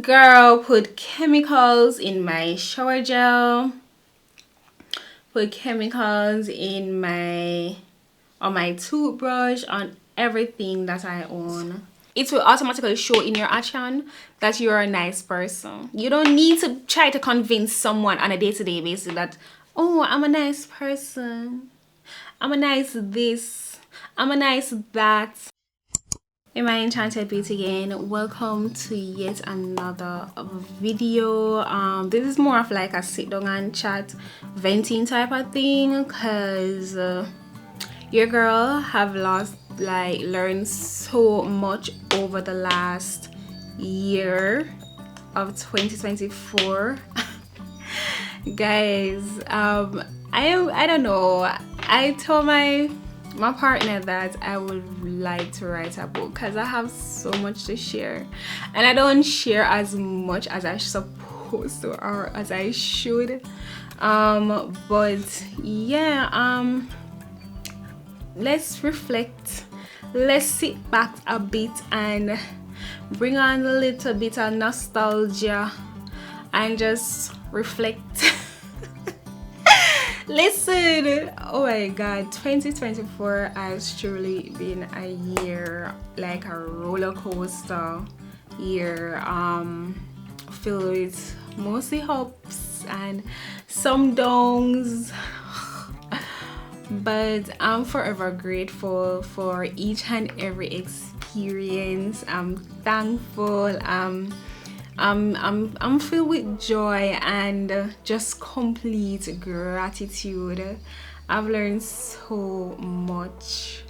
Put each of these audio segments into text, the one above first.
girl put chemicals in my shower gel, put chemicals in on my toothbrush, on everything that I own. It will automatically show in your action that you're a nice person. You don't need to try to convince someone on a day-to-day basis that, oh, I'm a nice person, I'm a nice this, I'm a nice that. In my Enchanted beauty again, welcome to yet another video. This is more of like a sit down and chat venting type of thing, because your girl have learned so much over the last year of 2024. Guys, I don't know, I told my partner that I would like to write a book because I have so much to share, and I don't share as much as I supposed to or as I should. But yeah, let's reflect, let's sit back a bit and bring on a little bit of nostalgia and just reflect. Listen, oh my god, 2024 has truly been a year, like a roller coaster year, filled with mostly ups and some downs. But I'm forever grateful for each and every experience. I'm thankful. I'm filled with joy and just complete gratitude. I've learned so much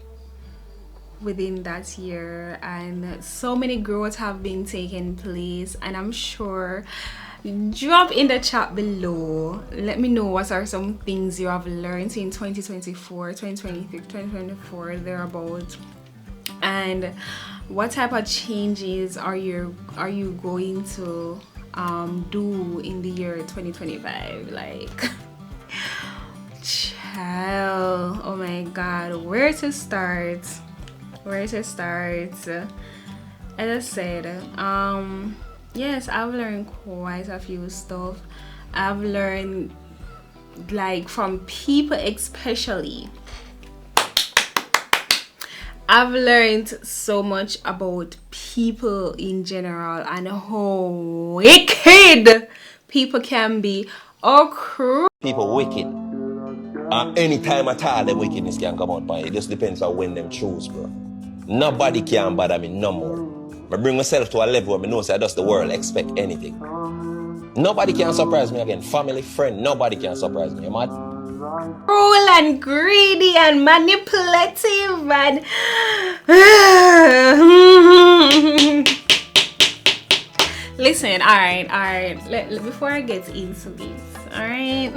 within that year, and so many growths have been taking place, and I'm sure, drop in the chat below, let me know what are some things you have learned in 2024, 2023, 2024 thereabout, and what type of changes are you going to do in the year 2025? Like, child, oh my god, where to start? As I said, yes, I've learned quite a few stuff. I've learned, like, from people especially. I've learned so much about people in general and how wicked people can be. Oh, cruel. People wicked. Anytime at all, the wickedness can come out by it. It just depends on when them choose, bro. Nobody can bother me no more. I bring myself to a level where I know that does the world expect anything. Nobody can surprise me again. Family, friend, nobody can surprise me. Am I? Cruel and greedy and manipulative and listen, all right, before I get into this, all right.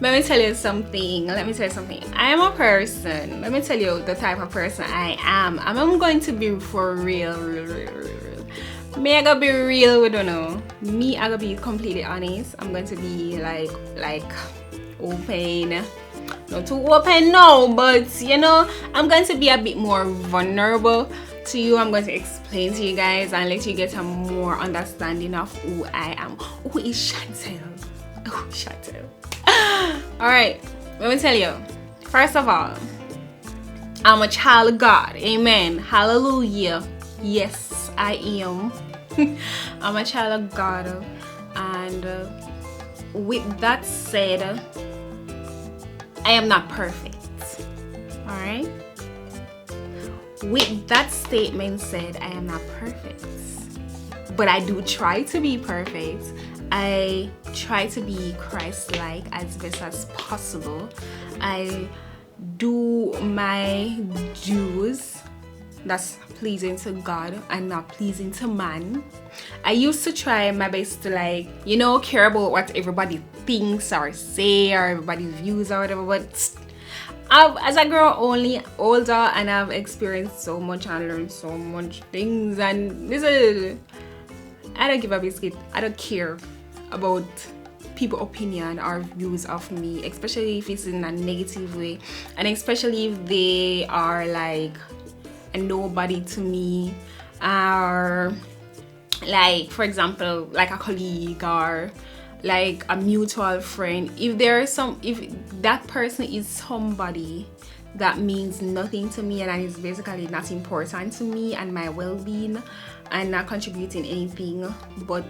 Let me tell you something. I am a person. Let me tell you the type of person I am. I'm going to be for real. Me, I gotta be real with you know. Me, I gotta be completely honest. I'm going to be like open. Not too open, no, but you know, I'm going to be a bit more vulnerable to you. I'm going to explain to you guys and let you get a more understanding of who I am. Who is Shantel? Oh, Shantel. Alright, let me tell you. First of all, I'm a child of God. Amen. Hallelujah. Yes, I am. I'm a child of God. And with that said, I am not perfect. Alright? With that statement said, I am not perfect. But I do try to be perfect. I try to be Christ-like as best as possible. I do my dues that's pleasing to God and not pleasing to man. I used to try my best to, like, you know, care about what everybody thinks or say or everybody's views or whatever, but as I grow older and I've experienced so much and learned so much things, and listen, I don't give a biscuit. I don't care about people's opinion or views of me, especially if it's in a negative way, and especially if they are like a nobody to me, or like for example, like a colleague or like a mutual friend, if that person is somebody that means nothing to me and is basically not important to me and my well-being and not contributing anything but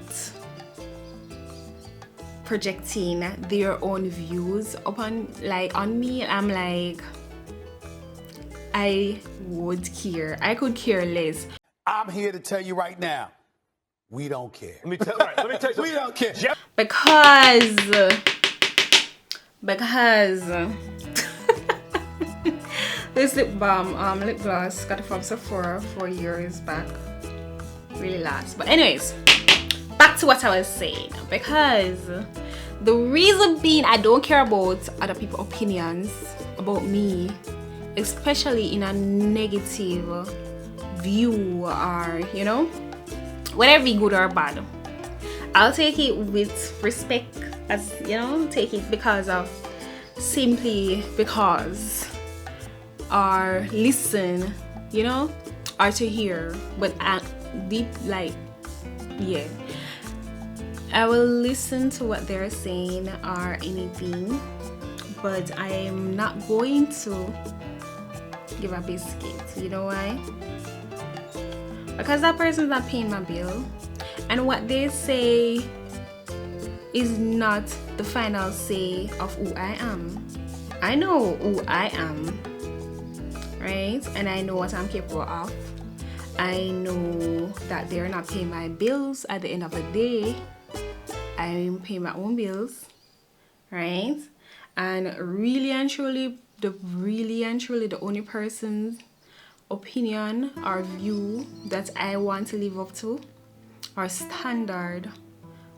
projecting their own views upon on me, I'm like, I could care less. I'm here to tell you right now, we don't care. Let me tell you. We don't care. Because this lip gloss got it from Sephora 4 years back, really lasts. But anyways, back to what I was saying, because the reason being I don't care about other people's opinions about me, especially in a negative view, or you know, whether it be good or bad, I'll take it with respect, as you know, take it simply because, or listen, you know, or to hear, but deep, like, yeah, I will listen to what they're saying or anything, but I am not going to give a biscuit. You know why? Because that person's not paying my bill, and what they say is not the final say of who I am. I know who I am, right? And I know what I'm capable of. I know that they're not paying my bills at the end of the day. I'm paying my own bills, right? And really and truly, the only person's opinion or view that I want to live up to, or standard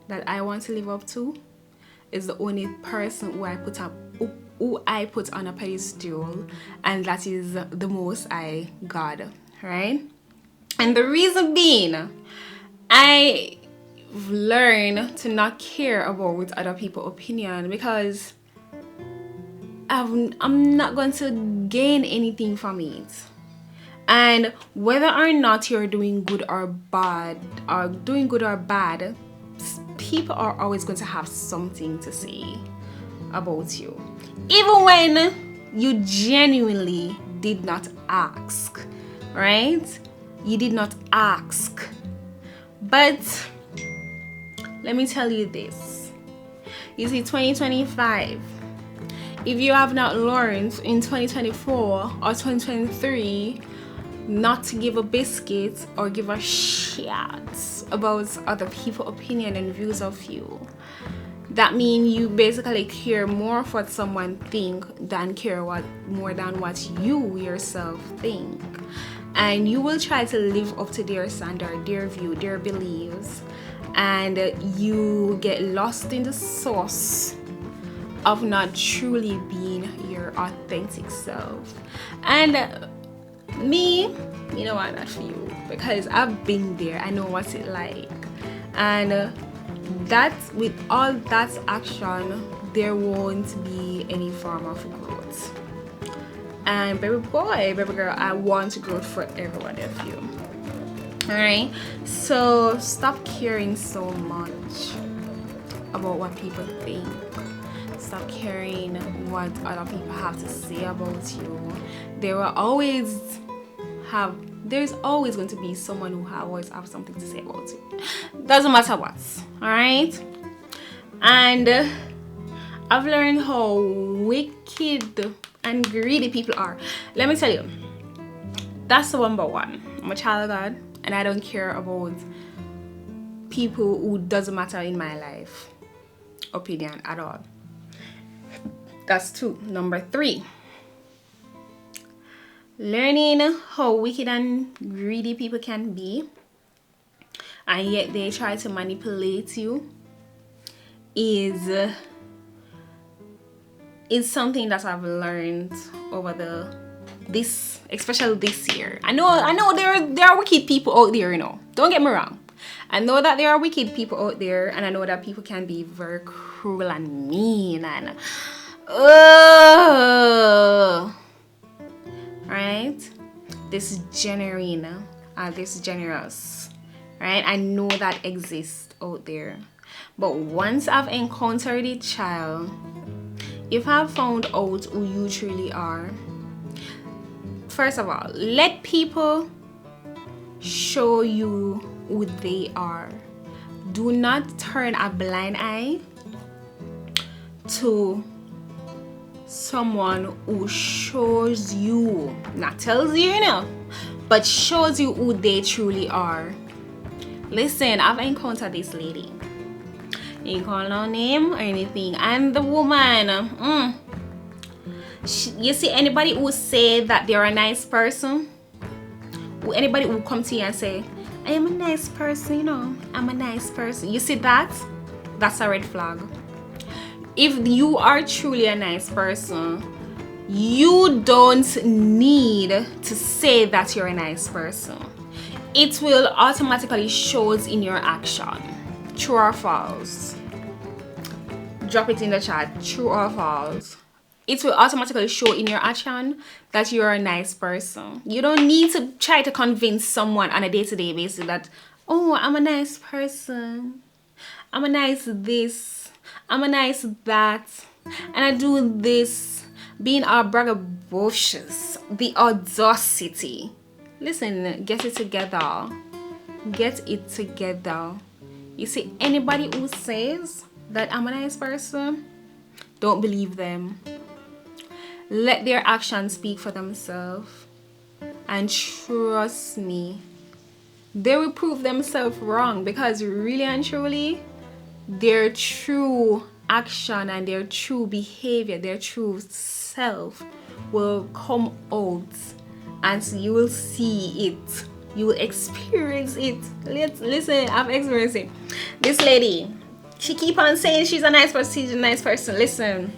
that I want to live up to, is the only person who I put on a pedestal, and that is the Most High God, right? And the reason being, I've learned to not care about other people's opinion, because I'm not going to gain anything from it. And whether or not you're doing good or bad, people are always going to have something to say about you, even when you genuinely did not ask, right? You did not ask. But let me tell you this. You see, 2025, if you have not learned in 2024 or 2023 not to give a biscuit or give a shit about other people's opinion and views of you, that means you basically care more of what someone think than more than what you yourself think. And you will try to live up to their standard, their view, their beliefs, and you get lost in the sauce of not truly being your authentic self. And me, you know what, not for you, because I've been there. I know what it's like. And that, with all that action, there won't be any form of growth. And baby boy, baby girl, I want growth for every one of you. Alright, so stop caring so much about what people think. Stop caring what other people have to say about you. There's always going to be someone who always have something to say about you. Doesn't matter what. Alright? And I've learned how wicked and greedy people are. Let me tell you, that's the number one. I'm a child of God, and I don't care about people who doesn't matter in my life opinion at all. That's 2. Number 3, learning how wicked and greedy people can be, and yet they try to manipulate you, is something that I've learned over especially this year. I know there are wicked people out there, you know. Don't get me wrong. I know that there are wicked people out there, and I know that people can be very cruel and mean and right? This is genuine, this is generous, right? I know that exists out there. But once I've encountered a child, if I've found out who you truly are, first of all, let people show you who they are. Do not turn a blind eye to someone who shows you, not tells you, but shows you who they truly are. Listen, I've encountered this lady. You call her name or anything, and the woman, you see anybody who say that they're a nice person, anybody who come to you and say, I am a nice person, I'm a nice person, you see that's a red flag. If you are truly a nice person, you don't need to say that you're a nice person. It will automatically shows in your action. True or false? Drop it in the chat. True or false? It will automatically show in your action that you're a nice person. You don't need to try to convince someone on a day-to-day basis that, oh, I'm a nice person, I'm a nice this, I'm a nice that, and I do this. Being a braggadocious, the audacity. Listen, get it together. Get it together. You see, anybody who says that I'm a nice person, don't believe them. Let their actions speak for themselves. And trust me, they will prove themselves wrong, because really and truly, their true action and their true behavior, their true self will come out, and so you will see it. You will experience it. Listen, I've experienced it. This lady, she keep on saying she's a nice person, she's a nice person. Listen,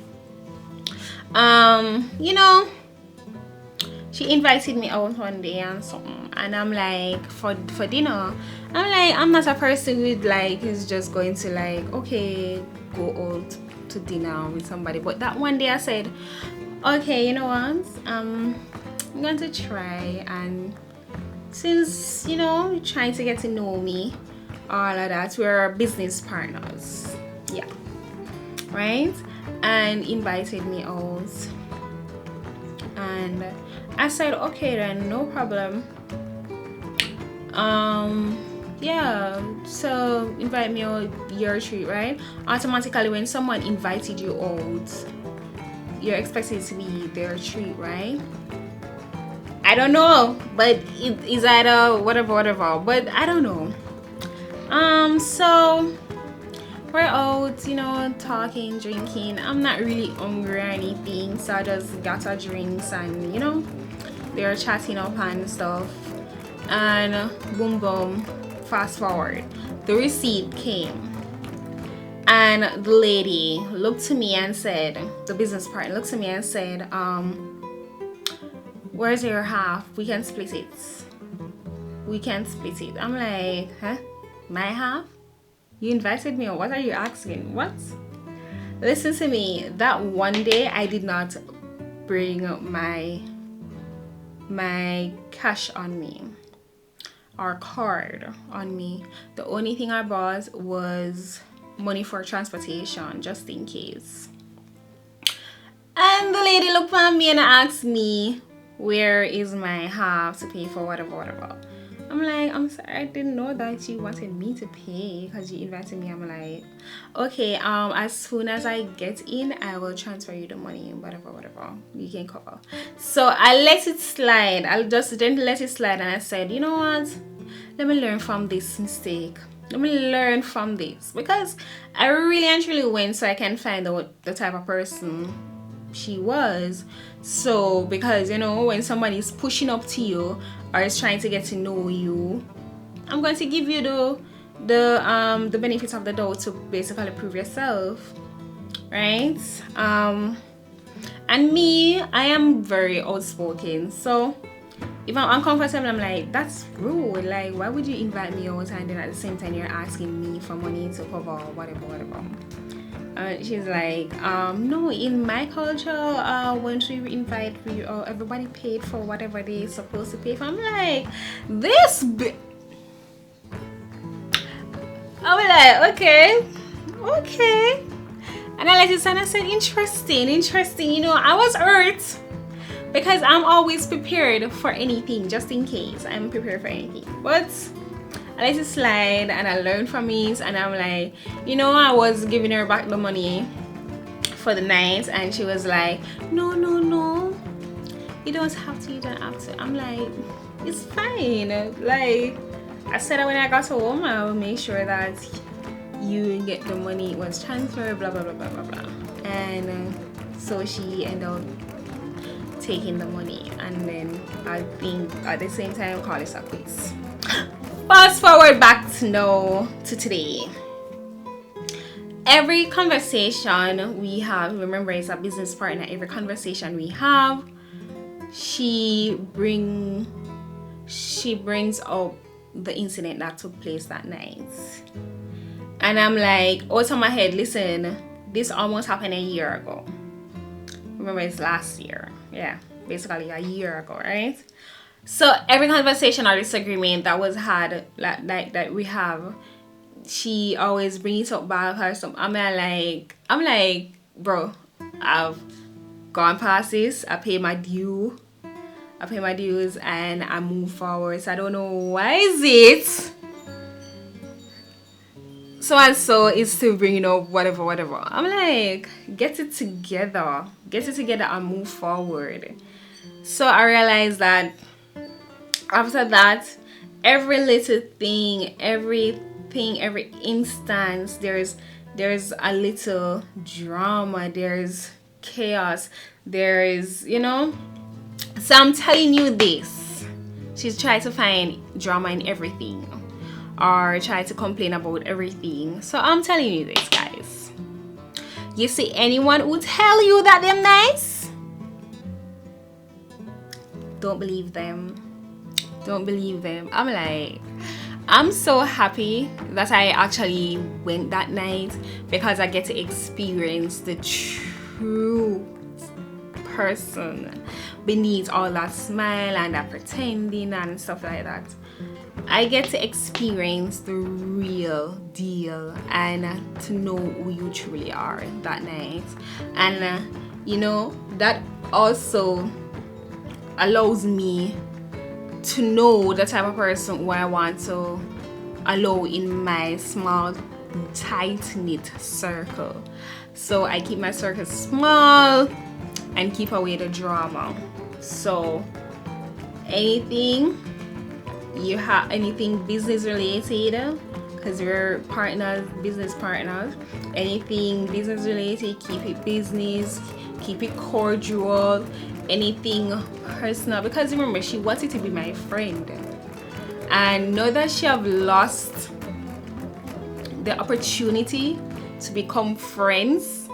she invited me out one day and something, and I'm like, for dinner, I'm like, I'm not a person with like is just going to like, okay, go out to dinner with somebody. But that one day I said, okay, you know what, I'm going to try, and since you're trying to get to know me, all of that, we're business partners, yeah, right? And invited me out, and I said, okay then, no problem. Yeah, so invite me out, your treat, right? Automatically, when someone invited you out, you're expected to be their treat, right? I don't know, but it is either whatever, but I don't know. So we're out, talking, drinking. I'm not really hungry or anything, so I just got our drinks, and they were chatting up and stuff, and boom, fast forward, the receipt came, and the lady looked to me and said, the business partner looked to me and said, where's your half? We can split it. I'm like, huh? My half? You invited me, or what are you asking? What? Listen to me, that one day I did not bring my cash on me or card on me. The only thing I bought was money for transportation, just in case. And the lady looked at me and asked me, where is my half to pay for whatever. I'm like, I'm sorry, I didn't know that you wanted me to pay because you invited me. I'm like, okay, as soon as I get in, I will transfer you the money, whatever you can cover. So I let it slide. I just didn't let it slide, and I said, you know what, let me learn from this mistake. Let me learn from this, because I really and truly went so I can find out the type of person she was. So because when somebody is pushing up to you or is trying to get to know you, I'm going to give you the benefits of the doubt to basically prove yourself, right? And me, I am very outspoken, so if I'm uncomfortable, I'm like, that's rude. Like, why would you invite me out and then at the same time you're asking me for money to cover whatever. She's like, no, in my culture, once we invite everybody paid for whatever they're supposed to pay for. I'm like, I was like, okay. And I let it and I said, interesting. You know, I was hurt because I'm always prepared for anything, just in case. I'm prepared for anything. But I let it slide and I learned from it. And I'm like, you know, I was giving her back the money for the night. And she was like, no. You don't have to. I'm like, it's fine. Like, I said that when I got home, I will make sure that you get the money. It was transferred, blah, blah, blah, blah, blah, blah. And so she ended up taking the money. And then I think at the same time, call this a quiz. Fast forward back to today. Every conversation we have, remember it's a business partner, every conversation we have, she brings up the incident that took place that night. And I'm like, out of my head, listen, this almost happened a year ago. Remember, it's last year. Yeah, basically a year ago, right? So every conversation or disagreement that was had, that we have, she always brings it up back or something. I'm like, bro, I've gone past this. I pay my dues and I move forward. So I don't know why is it so and so is still bringing up whatever. I'm like, get it together and move forward. So I realized that after that, every little thing, every instance, there's a little drama, there's chaos, there's, you know. So I'm telling you this, she's trying to find drama in everything or try to complain about everything. So I'm telling you this, guys, you see anyone who tell you that they're nice, don't believe them. I'm like, I'm so happy that I actually went that night because I get to experience the true person beneath all that smile and that pretending and stuff like that. I get to experience the real deal and to know who you truly are that night. And you know, that also allows me to know the type of person who I want to allow in my small, tight-knit circle. So I keep my circle small and keep away the drama. So anything business related, because we're business partners, anything business related, keep it business, keep it cordial. Anything personal, because remember, she wanted to be my friend, and now that she have lost the opportunity to become friends,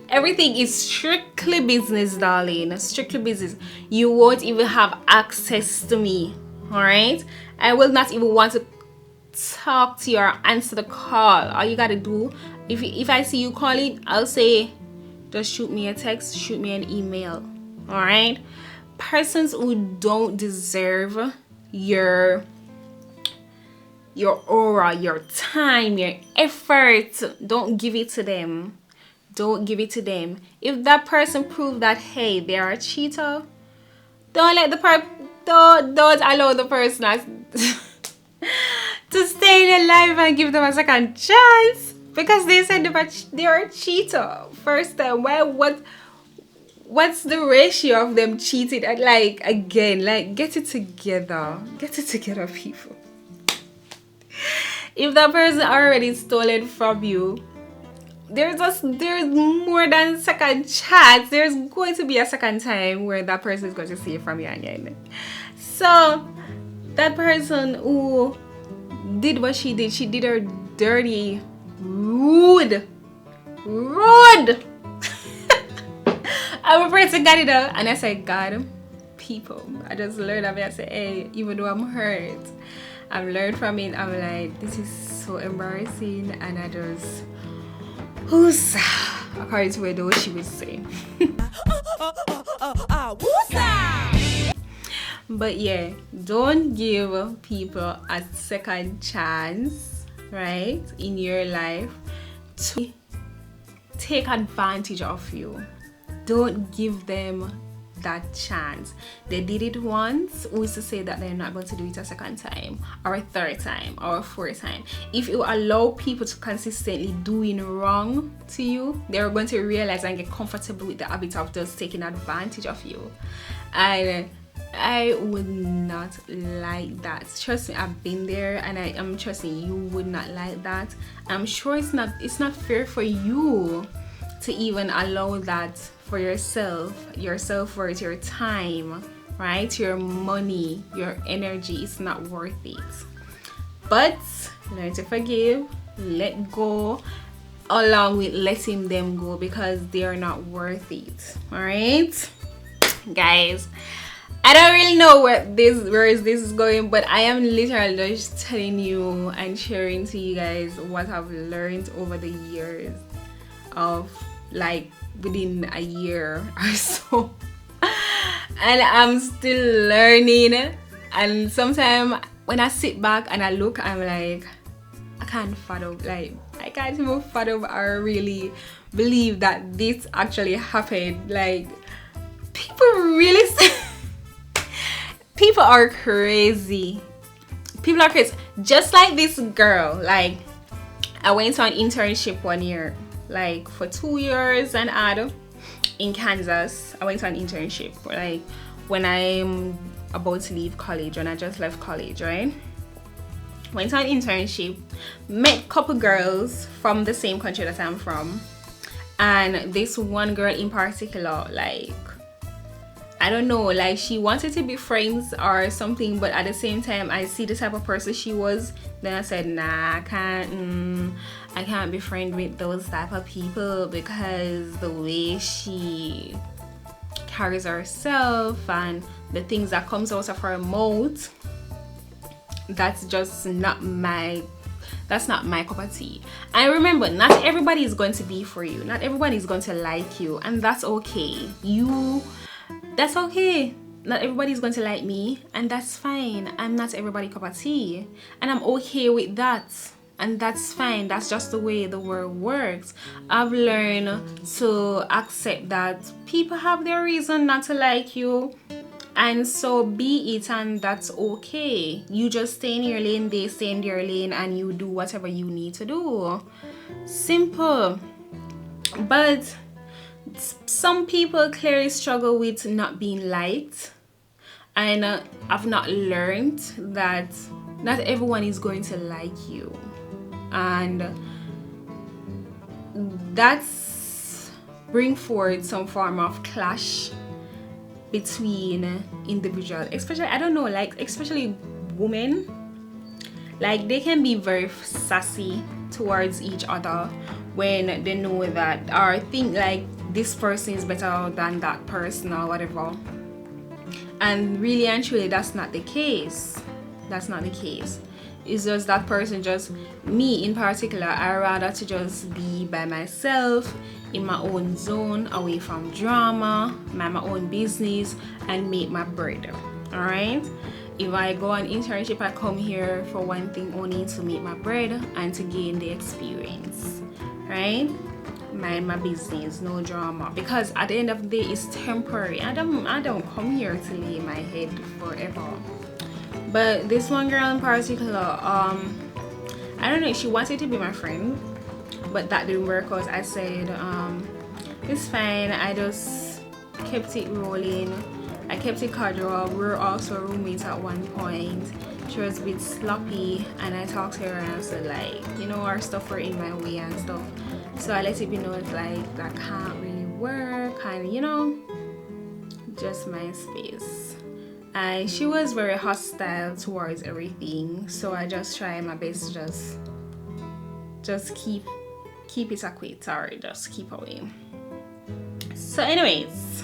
everything is strictly business, darling. Strictly business. You won't even have access to me. All right, I will not even want to talk to you or answer the call. All you gotta do, if I see you calling, I'll say, just shoot me a text, shoot me an email. All right, persons who don't deserve your aura, your time, your effort, don't give it to them. If that person prove that, hey, they are a cheater, don't allow the person to stay in your life and give them a second chance because they said they're a cheater first time. What's the ratio of them cheating? And again, get it together, people. If that person already stolen from you, there's more than a second chance. There's going to be a second time where that person is going to steal from you again. So that person who did what she did her dirty, rude. I'm a person got it out, and I said, God, people, I just learned of it. I said, hey, even though I'm hurt, I've learned from it. I'm like, this is so embarrassing, and I just, according to what she would say. But yeah, don't give people a second chance, right, in your life to take advantage of you. Don't give them that chance. They did it once, who's to say that they're not going to do it a second time or a third time or a fourth time? If you allow people to consistently doing wrong to you, they're going to realize and get comfortable with the habit of just taking advantage of you. And I would not like that. Trust me, I've been there, and I am trusting you would not like that. I'm sure it's not fair for you to even allow that for yourself, your self-worth, your time, right? Your money, your energy. It's not worth it. But learn to forgive, let go, along with letting them go, because they are not worth it. All right, guys. I don't really know where this is going, but I am literally just telling you and sharing to you guys what I've learned over the years of, like, within a year or so. And I'm still learning, and sometimes when I sit back and I look, I'm like, I can't even fathom or really believe that this actually happened. Like, people really people are crazy. People are crazy. Just like this girl. Like, I went on internship 1 year, like for 2 years and odd, in Kansas. I went on internship, like when I'm about to leave college, when I just left college, right? Went on internship, met a couple girls from the same country that I'm from, and this one girl in particular, like, I don't know, like, she wanted to be friends or something, but at the same time, I see the type of person she was. Then I said, nah, I can't be friends with those type of people, because the way she carries herself and the things that comes out of her mouth, that's just not my cup of tea. And remember, not everybody is going to be for you. Not everybody is going to like you, and that's okay. That's okay. Not everybody's going to like me, and that's fine. I'm not everybody's cup of tea, and I'm okay with that, and that's fine. That's just the way the world works. I've learned to accept that people have their reason not to like you, and so be it, and that's okay. You just stay in your lane, they stay in their lane, and you do whatever you need to do. Simple. But some people clearly struggle with not being liked, and I've not learned that not everyone is going to like you, and that's bring forward some form of clash between individuals, especially, I don't know, like, especially women. Like, they can be very sassy towards each other when they know that, or think like this person is better than that person or whatever. And really and truly, that's not the case. That's not the case. It's just that person, just me in particular, I rather to just be by myself in my own zone, away from drama, mind my own business, and make my bread. All right. If I go on internship, I come here for one thing only, to make my bread and to gain the experience, right? Mind my business, no drama, because at the end of the day, it's temporary. I don't come here to lay my head forever. But this one girl in particular, I don't know, she wanted to be my friend, but that didn't work out. I said, it's fine. I just kept it rolling. I kept it casual. We were also roommates at one point. She was a bit sloppy, and I talked to her and I said, like, you know, our stuff were in my way and stuff. So I let it be known, like, that can't really work, and, you know, just my space. And she was very hostile towards everything, so I just try my best to just keep it a quit, or just keep away. So anyways,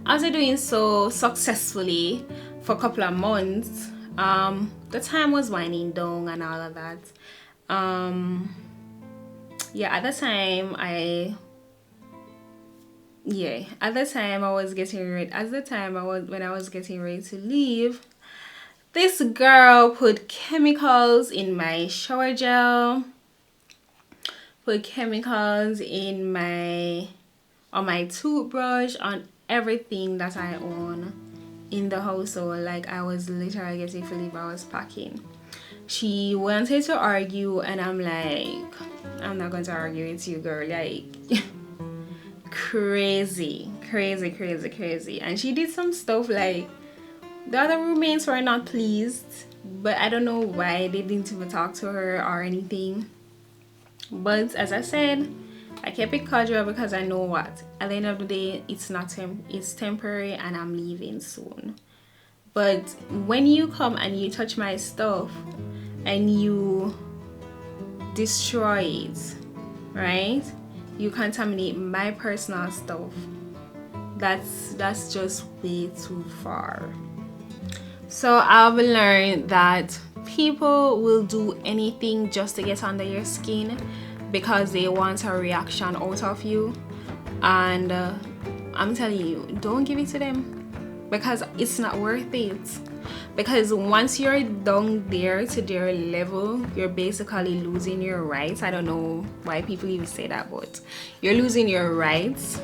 after doing so successfully for a couple of months, the time was winding down and all of that. Yeah, at the time, I yeah, at the time I was getting ready, when I was getting ready to leave, this girl put chemicals in my shower gel, put chemicals in on my toothbrush, on everything that I own in the household. Like, I was literally getting to leave, I was packing. She wanted to argue, and I'm like, I'm not going to argue with you, girl. Like, crazy. And she did some stuff, like, the other roommates were not pleased, but I don't know why they didn't even talk to her or anything. But as I said, I kept it cordial because I know what, at the end of the day, it's temporary, and I'm leaving soon. But when you come and you touch my stuff and you destroy it, right? You contaminate my personal stuff. That's just way too far. So I've learned that people will do anything just to get under your skin because they want a reaction out of you. And I'm telling you, don't give it to them, because it's not worth it. Because once you're down there to their level, you're basically losing your rights. I don't know why people even say that, but you're losing your rights,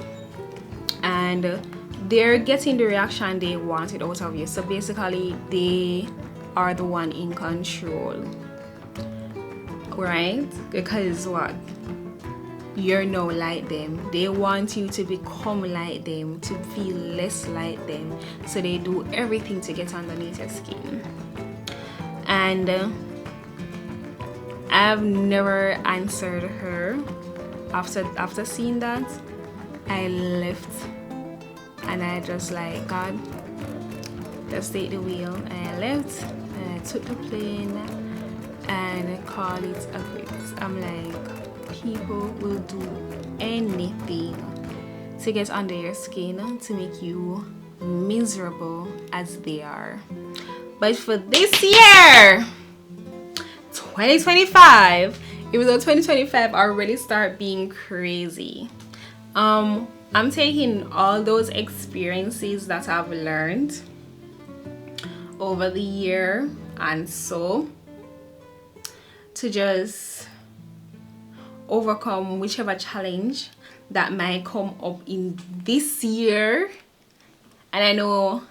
and they're getting the reaction they wanted out of you. So basically, they are the one in control, right? Because what? You're now like them. They want you to become like them, to feel less like them. So they do everything to get underneath your skin. And I've never answered her. After seeing that, I left, and I just like, God, just take the wheel. And I left, and I took the plane, and called it a quits. I'm like, people will do anything to get under your skin to make you miserable as they are. But for this year, 2025, even though 2025 already started being crazy, I'm taking all those experiences that I've learned over the year and so to just overcome whichever challenge that might come up in this year. And I know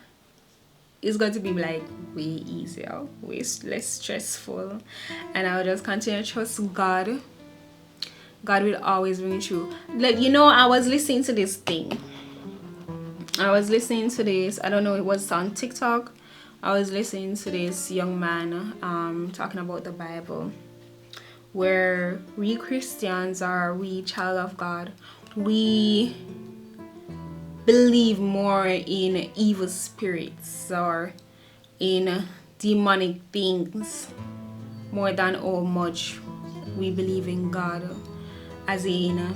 it's going to be like way easier, way less stressful, and I'll just continue to trust God. God will always bring you through. Like, you know, I was listening to this thing. I don't know, it was on TikTok. I was listening to this young man talking about the Bible, where we Christians, are we child of God, we believe more in evil spirits or in demonic things more than how much we believe in God. As in,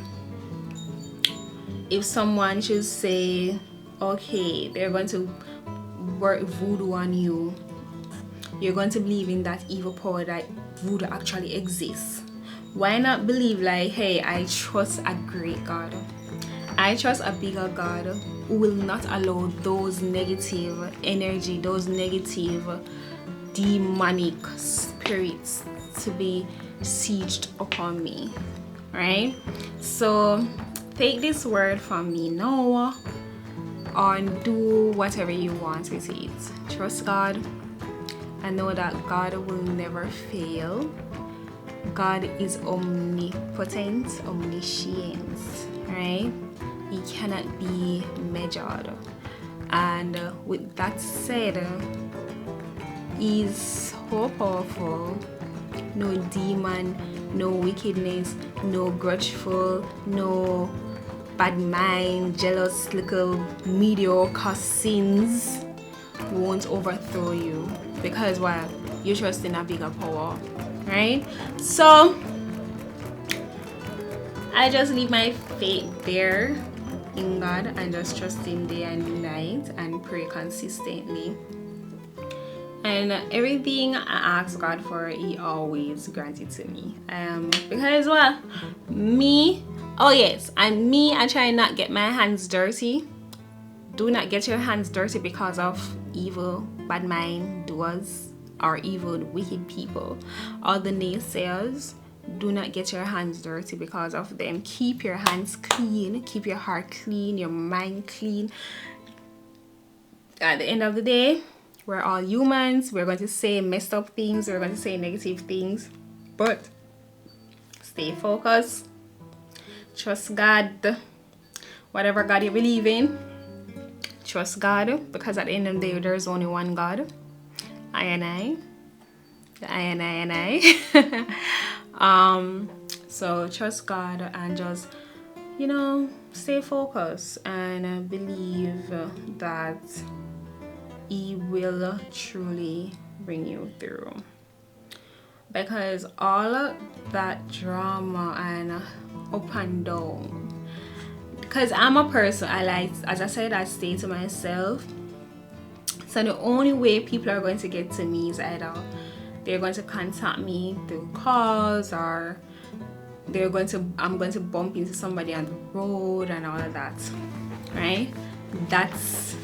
if someone should say, okay, they're going to work voodoo on you, you're going to believe in that evil power, that voodoo actually exists. Why not believe like, hey, I trust a great God, I trust a bigger God who will not allow those negative energy, those negative demonic spirits to be sieged upon me, right? So take this word from me now and do whatever you want with it. Trust God and know that God will never fail. God is omnipotent, omniscient, right? He cannot be measured. And with that said, He's so powerful. No demon, no wickedness, no grudgeful, no bad mind, jealous little mediocre sins won't overthrow you, because while you trust in a bigger power, right? So I just leave my faith there in God and just trust Him day and night and pray consistently. And everything I ask God for, He always grants it to me. Because well, I try not get my hands dirty. Do not get your hands dirty because of evil, bad mind doers, or evil, wicked people, or the naysayers. Do not get your hands dirty because of them. Keep your hands clean, keep your heart clean, your mind clean. At the end of the day, we're all humans. We're going to say messed up things, we're going to say negative things, but stay focused, trust God. Whatever God you believe in, trust God, because at the end of the day there's only one God. I. So trust God and just, you know, stay focused and believe that He will truly bring you through. Because all of that drama and up and down, because I'm a person, I like, as I said, I stay to myself. So the only way people are going to get to me is either they're going to contact me through calls, or I'm going to bump into somebody on the road and all of that, right? That's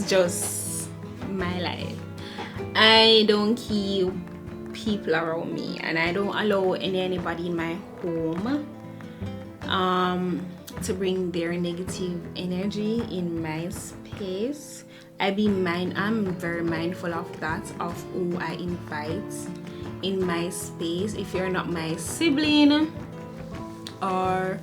just my life. I don't keep people around me, and I don't allow anybody in my home to bring their negative energy in my space. I'm very mindful of that, of who I invite in my space. If you're not my sibling or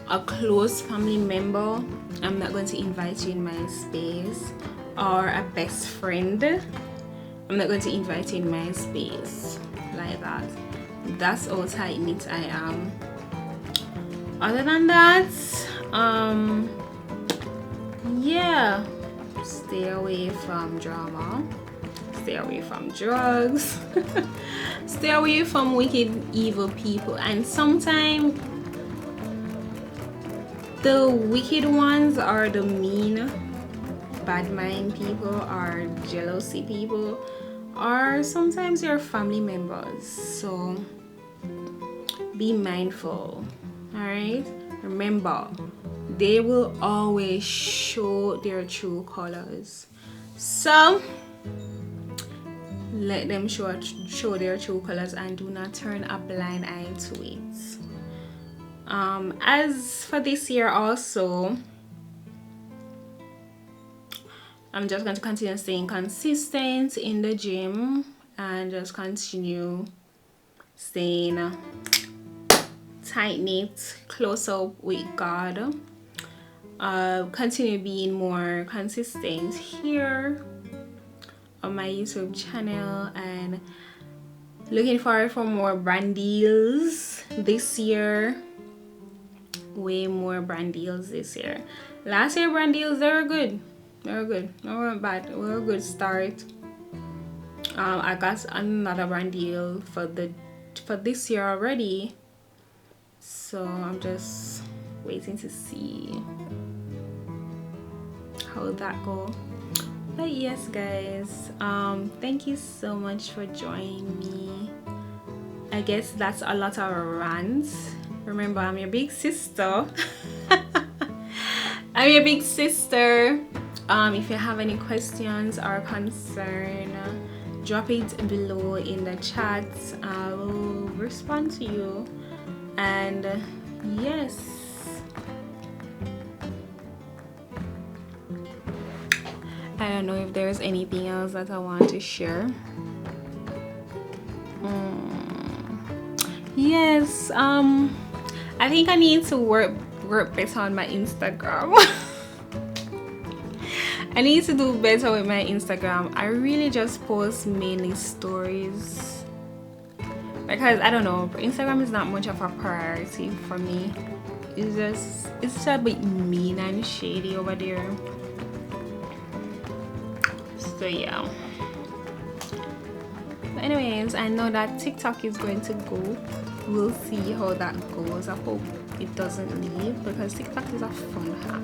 a close family member, I'm not going to invite you in my space. Or a best friend, I'm not going to invite you in my space like that. That's how tight-knit I am. Other than that, yeah, stay away from drama, stay away from drugs, stay away from wicked, evil people. And sometimes the wicked ones are the mean, bad mind people, or jealousy people, or sometimes your family members. So be mindful. All right, remember, they will always show their true colors, so let them show their true colors and do not turn a blind eye to it. As for this year also, I'm just going to continue staying consistent in the gym and just continue staying tight-knit, close up with God. Continue being more consistent here on my YouTube channel, and looking forward for more brand deals this year. Way more brand deals this year. Last year brand deals, they were good. They weren't bad. They were a good start. I got another brand deal for this year already, so I'm just waiting to see how that go. But yes guys, thank you so much for joining me. I guess that's a lot of rants. Remember, I'm your big sister. I'm your big sister. If you have any questions or concern, drop it below in the chat. I will respond to you. And yes, I don't know if there's anything else that I want to share. Yes, I think I need to work better on my Instagram. I need to do better with my Instagram. I really just post mainly stories because I don't know, Instagram is not much of a priority for me. It's just a bit mean and shady over there. So yeah. But anyways, I know that TikTok is going to go. We'll see how that goes. I hope it doesn't leave, because TikTok is a fun app.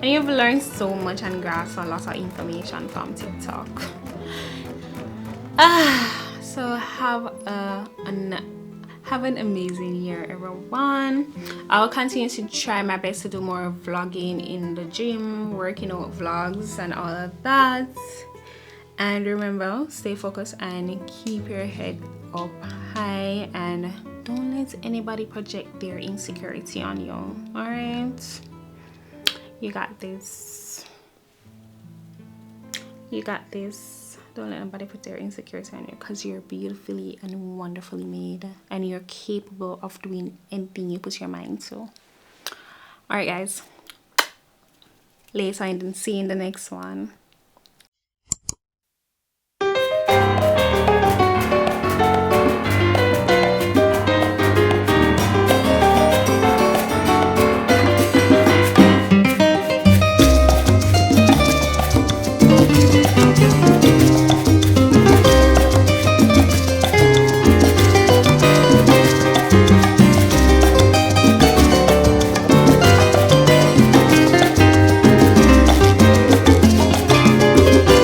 And you've learned so much and grasped a lot of information from TikTok. So have an amazing year, everyone. I'll continue to try my best to do more vlogging in the gym, working out vlogs and all of that. And remember, stay focused and keep your head up high, and don't let anybody project their insecurity on you. All right, you got this. You got this. Don't let anybody put their insecurity on you, because you're beautifully and wonderfully made, and you're capable of doing anything you put your mind to. All right, guys. Later, and see you in the next one.